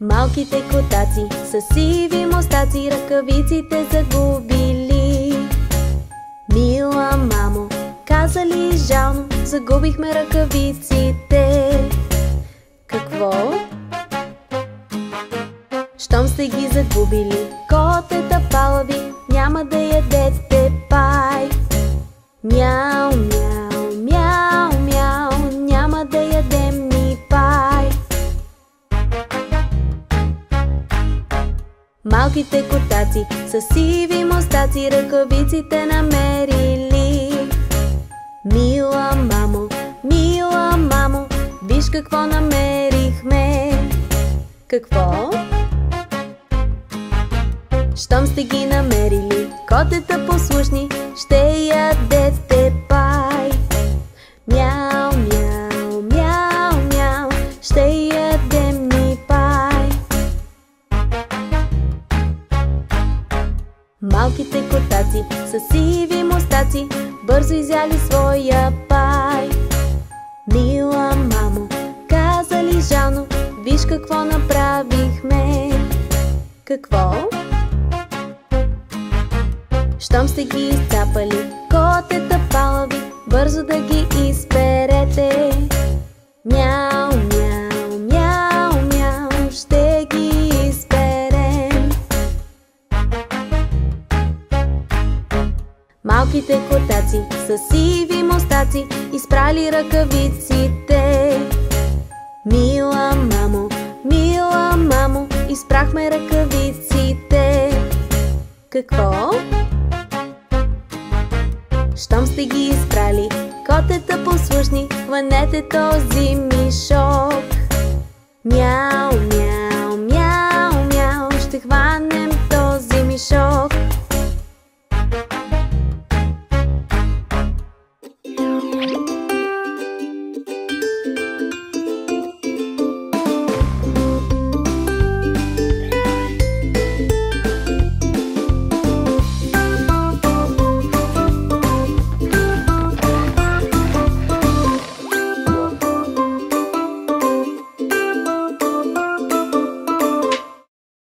Малките котаци с сиви мустаци ръкавиците загубили. Мила мамо, казали жално, загубихме ръкавиците. Какво? Щом сте ги загубили, котета палави, няма да ядете пай. Мяу, мяу, мяу, мяу, няма да ядем ни пай. Малките котаци с сиви мустаци ръкавиците намерили. Мила мамо, виж какво намерихме. Какво? Щом сте ги намерили, котета послушни, ще ядете пай. Мяу, мяу, мяу, мяу, ще ядем ни пай. Малките котаци с сиви мустаци бързо изяли своя пай. Мила мамо, казали жално, виж какво направихме. Какво? Щом сте ги изцапали, котета палави, бързо да ги изперете. Мяу, мяу, мяу, мяу, ще ги изперем. Малките котаци с сиви мустаци изпрали ръкавиците. Мила мамо, изпрахме ръкавиците. Какво? Щом сте ги изпрали, котета послушни, хванете този мишок. Мяу.